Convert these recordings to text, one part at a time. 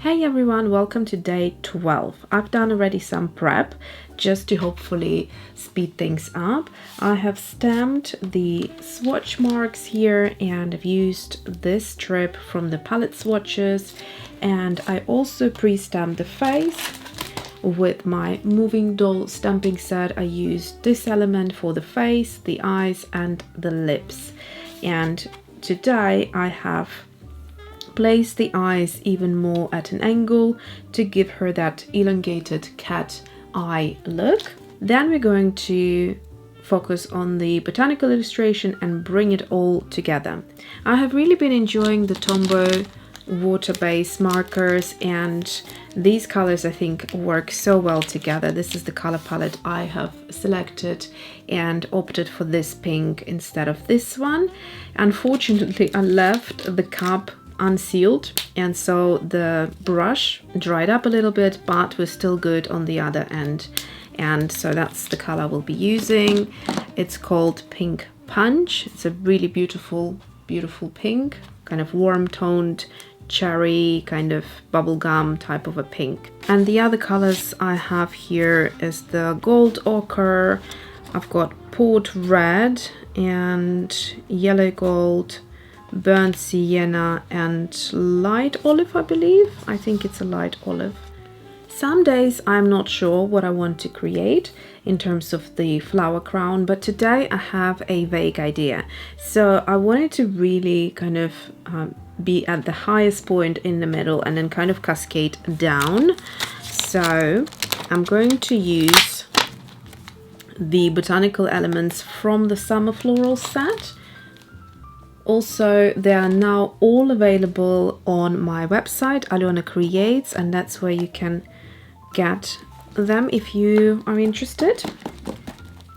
Hey everyone, welcome to day 12. I've done already some prep just to hopefully speed things up. I have stamped the swatch marks here and I've used this strip from the palette swatches, and I also pre-stamped the face with my moving doll stamping set. I used this element for the face, the eyes and the lips, and today I have place the eyes even more at an angle to give her that elongated cat eye look. Then we're going to focus on the botanical illustration and bring it all together. I have really been enjoying the Tombow water-based markers, and these colors I think work so well together. This is the color palette I have selected and opted for this pink instead of this one. Unfortunately, I left the cup unsealed, and so the brush dried up a little bit, but was still good on the other end, and so that's the color we'll be using. It's called Pink Punch. It's a really beautiful pink, kind of warm toned cherry, kind of bubblegum type of a pink. And the other colors I have here is the gold ochre, I've got port red and yellow gold, burnt sienna and light olive, I believe. I think it's a light olive. Some days I'm not sure what I want to create in terms of the flower crown, but today I have a vague idea. So I wanted to really kind of be at the highest point in the middle and then kind of cascade down. So I'm going to use the botanical elements from the summer floral set. Also, they are now all available on my website, Alyona Creates, and that's where you can get them if you are interested.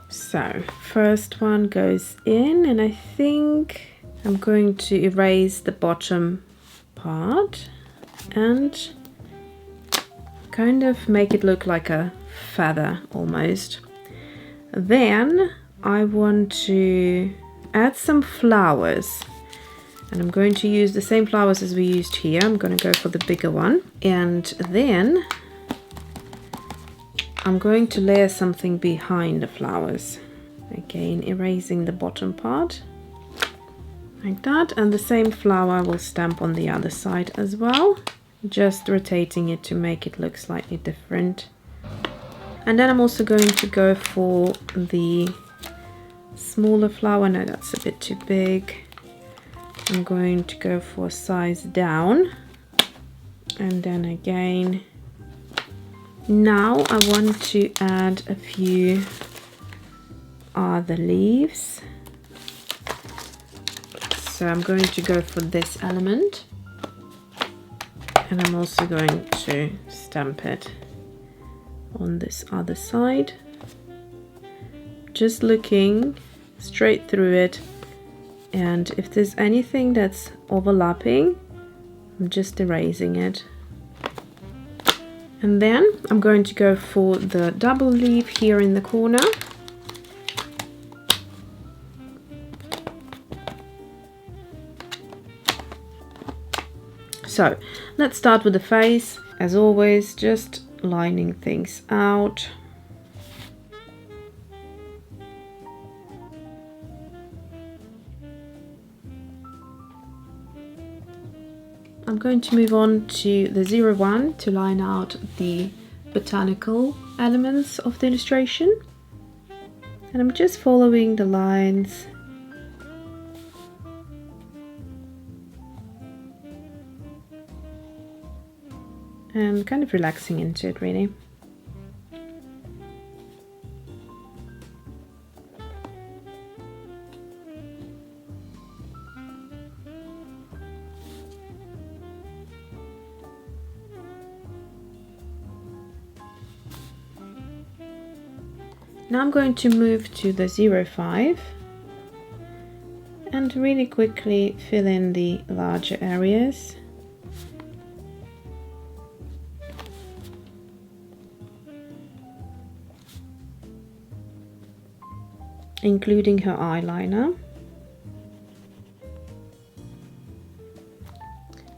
So, first one goes in, and I think I'm going to erase the bottom part and kind of make it look like a feather almost. Then I want to add some flowers, and I'm going to use the same flowers as we used here. I'm going to go for the bigger one, and then I'm going to layer something behind the flowers. Again, erasing the bottom part like that, and the same flower will stamp on the other side as well, just rotating it to make it look slightly different. And then I'm also going to go for the smaller flower. No, that's a bit too big. I'm going to go for a size down, and then again. Now I want to add a few other leaves, so I'm going to go for this element, and I'm also going to stamp it on this other side, just looking straight through it, and if there's anything that's overlapping, I'm just erasing it. And then I'm going to go for the double leaf here in the corner. So let's start with the face. As always, just lining things out. I'm going to move on to the 01 to line out the botanical elements of the illustration. And I'm just following the lines. And kind of relaxing into it, really. Now I'm going to move to the 05 and really quickly fill in the larger areas. including her eyeliner.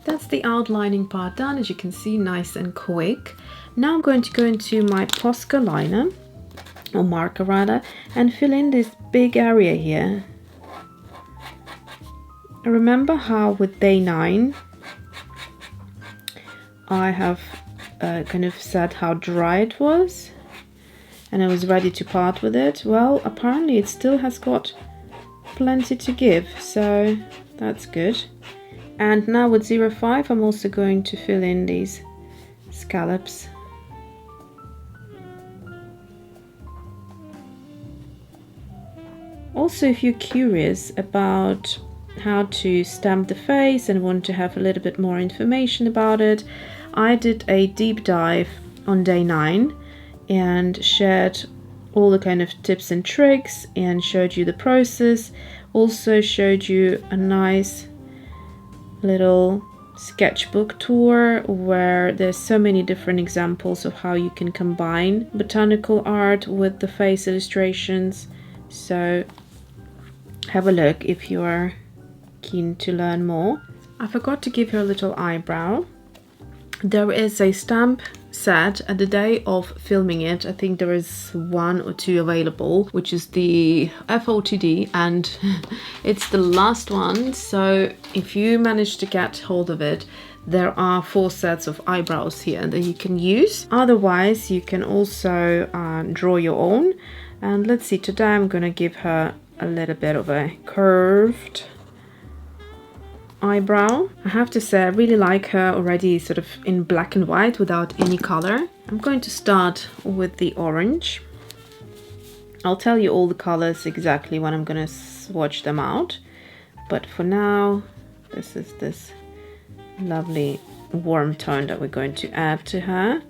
That's the outlining part done, as you can see, nice and quick. Now I'm going to go into my Posca liner, or marker rather, and fill in this big area here. Remember how with day 9 I have kind of said how dry it was and I was ready to part with it? Well, apparently it still has got plenty to give, so that's good. And now with 05 I'm also going to fill in these scallops. Also, if you're curious about how to stamp the face and want to have a little bit more information about it, I did a deep dive on day 9 and shared all the kind of tips and tricks and showed you the process. Also showed you a nice little sketchbook tour where there's so many different examples of how you can combine botanical art with the face illustrations. So have a look if you are keen to learn more. I forgot to give her a little eyebrow. There is a stamp set at the day of filming it. I think there is 1 or 2 available, which is the FOTD, and it's the last one. So if you manage to get hold of it, there are 4 sets of eyebrows here that you can use. Otherwise, you can also draw your own. And let's see, today I'm gonna give her a little bit of a curved eyebrow. I have to say I really like her already sort of in black and white without any color. I'm going to start with the orange. I'll tell you all the colors exactly when I'm gonna swatch them out, but for now this is this lovely warm tone that we're going to add to her,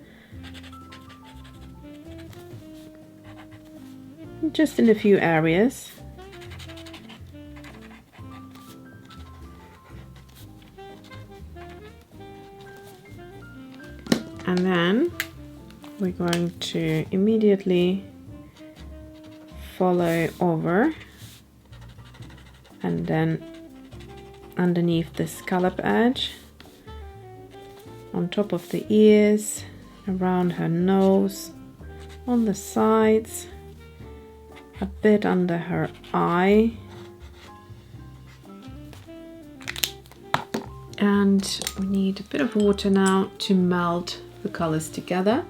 just in a few areas. And then we're going to immediately follow over and then underneath the scallop edge, on top of the ears, around her nose, on the sides, a bit under her eye, and we need a bit of water now to melt the colors together.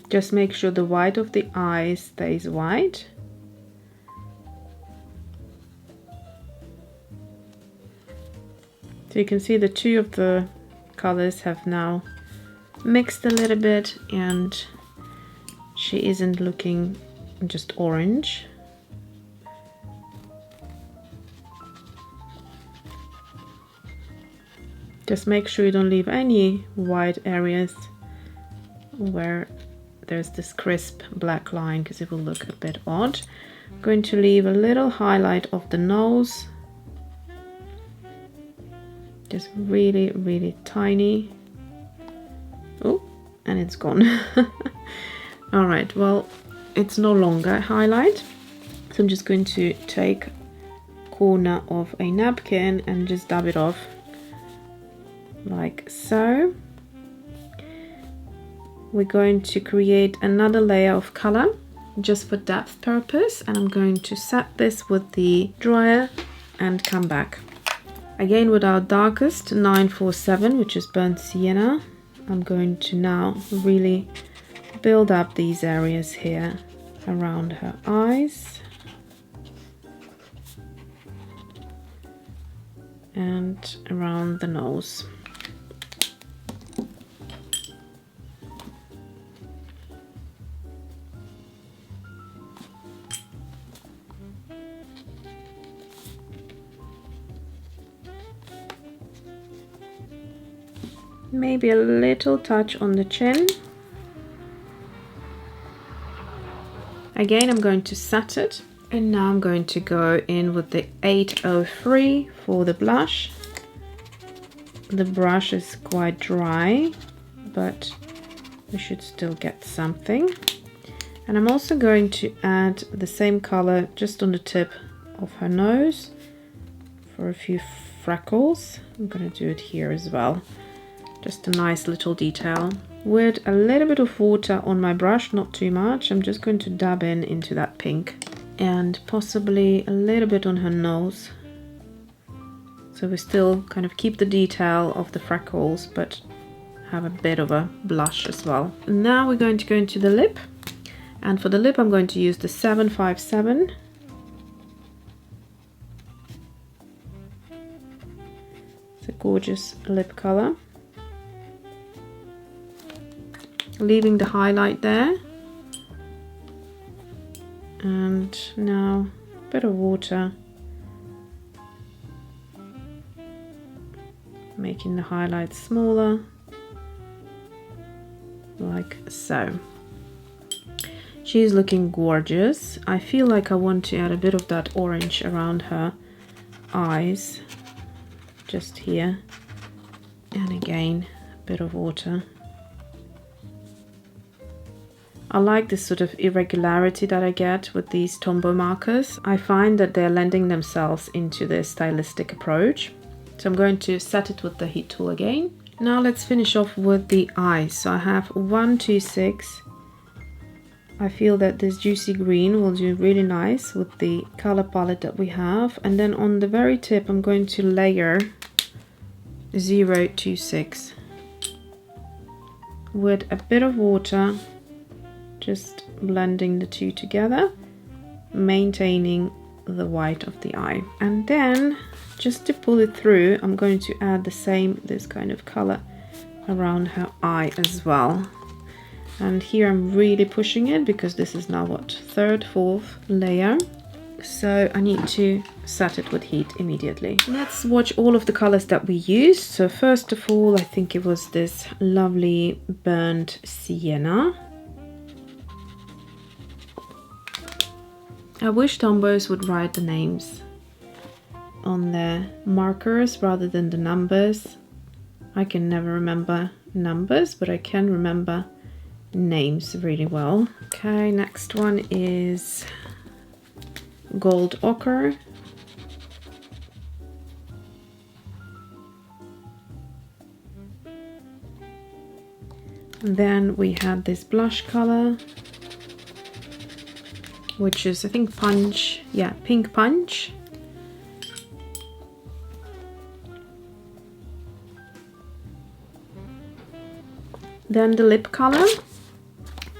Just make sure the white of the eye stays white. So you can see the 2 of the colors have now mixed a little bit and she isn't looking just orange. Just make sure you don't leave any white areas where there's this crisp black line, because it will look a bit odd. I'm going to leave a little highlight of the nose, just really, really tiny. Oh, and it's gone. All right, well, it's no longer a highlight. So I'm just going to take corner of a napkin and just dab it off like so. We're going to create another layer of color just for depth purpose, and I'm going to set this with the dryer and come back. Again with our darkest 947, which is burnt sienna, I'm going to now really build up these areas here around her eyes and around the nose. Maybe a little touch on the chin. Again, I'm going to set it, and now I'm going to go in with the 803 for the blush. The brush is quite dry, but we should still get something. And I'm also going to add the same color just on the tip of her nose for a few freckles. I'm going to do it here as well. Just a nice little detail. With a little bit of water on my brush, not too much, I'm just going to dab into that pink. And possibly a little bit on her nose. So we still kind of keep the detail of the freckles, but have a bit of a blush as well. Now we're going to go into the lip. And for the lip, I'm going to use the 757. It's a gorgeous lip color. Leaving the highlight there. And now a bit of water. Making the highlight smaller. Like so. She's looking gorgeous. I feel like I want to add a bit of that orange around her eyes. Just here. And again, a bit of water. I like this sort of irregularity that I get with these Tombow markers. I find that they're lending themselves into this stylistic approach. So I'm going to set it with the heat tool again. Now let's finish off with the eyes. So I have 1, 2, 6. I feel that this juicy green will do really nice with the color palette that we have. And then on the very tip, I'm going to layer 0, 2, 6 with a bit of water, just blending the two together, maintaining the white of the eye. And then just to pull it through, I'm going to add this kind of color around her eye as well. And here I'm really pushing it because this is now what, 3rd, 4th layer. So I need to set it with heat immediately. Let's swatch all of the colors that we used. So first of all, I think it was this lovely burnt sienna. I wish Tombows would write the names on their markers rather than the numbers. I can never remember numbers, but I can remember names really well. Okay, next one is gold ochre. And then we had this blush color, which is, I think, punch. Yeah, pink punch. Then the lip color,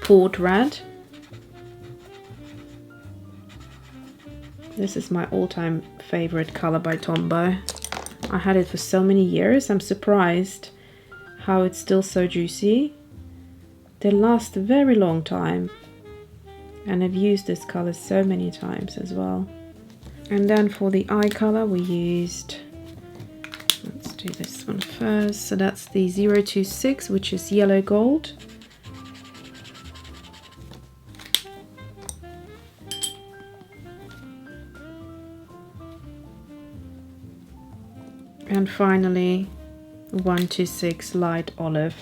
port red. This is my all-time favorite color by Tombow. I had it for so many years. I'm surprised how it's still so juicy. They last a very long time. And I've used this color so many times as well. And then for the eye color we used, let's do this one first. So that's the 026, which is yellow gold. And finally 126 light olive.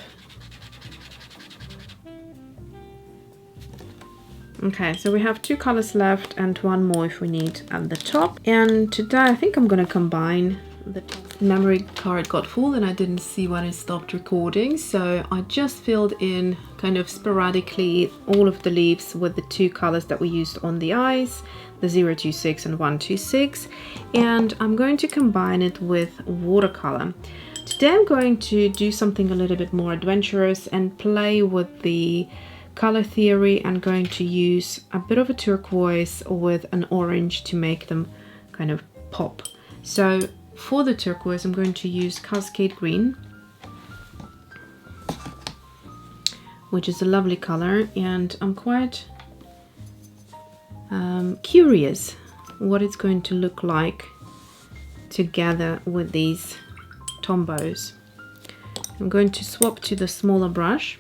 Okay, so we have 2 colors left and 1 more if we need at the top. And today I think I'm going to combine the memory card got full and I didn't see when I stopped recording, so I just filled in kind of sporadically all of the leaves with the 2 colors that we used on the eyes, the 026 and 126, and I'm going to combine it with watercolor. Today I'm going to do something a little bit more adventurous and play with the color theory. I'm going to use a bit of a turquoise with an orange to make them kind of pop. So for the turquoise I'm going to use Cascade Green, which is a lovely color, and I'm quite curious what it's going to look like together with these Tombows. I'm going to swap to the smaller brush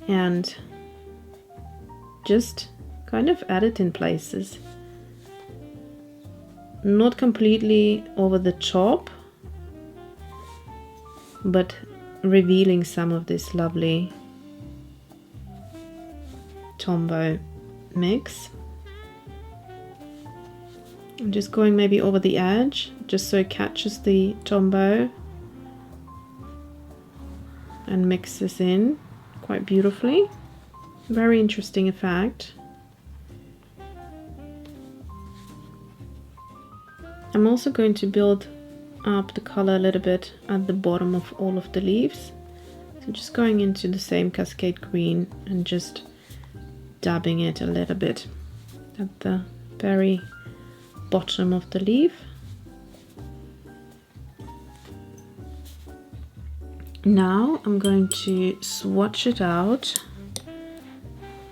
and just kind of add it in places. Not completely over the top, but revealing some of this lovely Tombow mix. I'm just going maybe over the edge, just so it catches the Tombow and mixes in quite beautifully. Very interesting effect. I'm also going to build up the color a little bit at the bottom of all of the leaves. So just going into the same Cascade Green and just dabbing it a little bit at the very bottom of the leaf. Now I'm going to swatch it out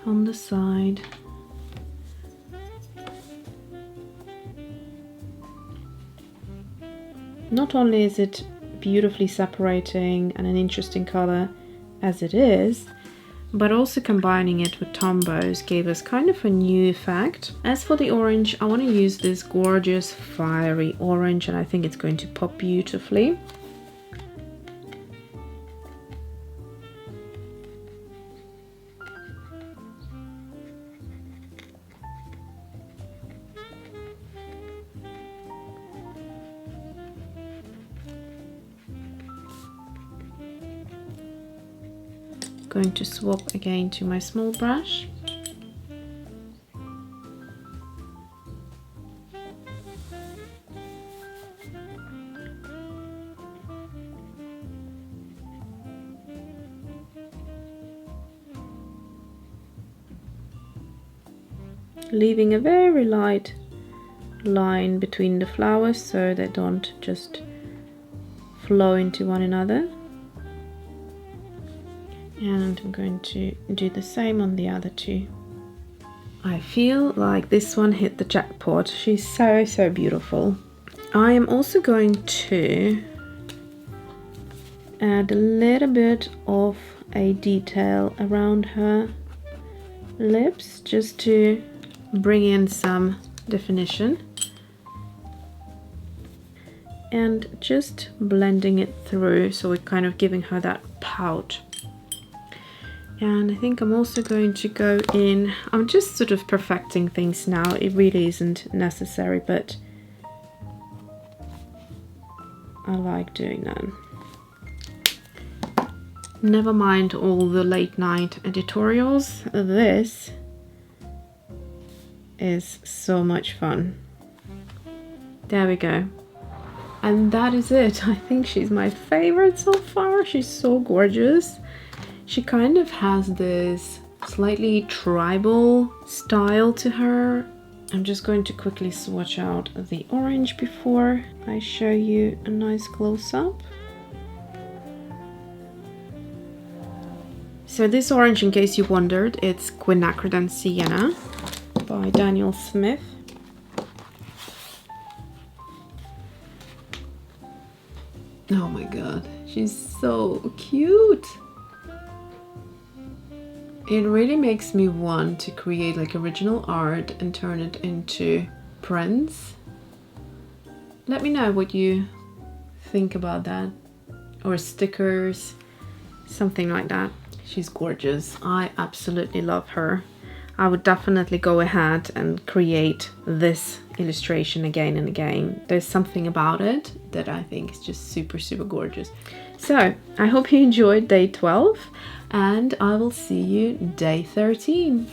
on the side. Not only is it beautifully separating and an interesting color as it is, but also combining it with Tombows gave us kind of a new effect. As for the orange, I want to use this gorgeous fiery orange, and I think it's going to pop beautifully. Going to swap again to my small brush. Leaving a very light line between the flowers so they don't just flow into one another. And I'm going to do the same on the other two. I feel like this one hit the jackpot. She's so beautiful. I am also going to add a little bit of a detail around her lips just to bring in some definition. And just blending it through, so we're kind of giving her that pout. And I think I'm also going to go in, I'm just sort of perfecting things now, it really isn't necessary, but I like doing that. Never mind all the late night editorials, this is so much fun. There we go. And that is it. I think she's my favorite so far. She's so gorgeous. She kind of has this slightly tribal style to her. I'm just going to quickly swatch out the orange before I show you a nice close-up. So this orange, in case you wondered, it's Quinacridone Sienna by Daniel Smith. Oh my god, she's so cute! It really makes me want to create like original art and turn it into prints. Let me know what you think about that. Or stickers, something like that. She's gorgeous. I absolutely love her. I would definitely go ahead and create this illustration again and again. There's something about it that I think is just super gorgeous. So I hope you enjoyed day 12 and I will see you day 13.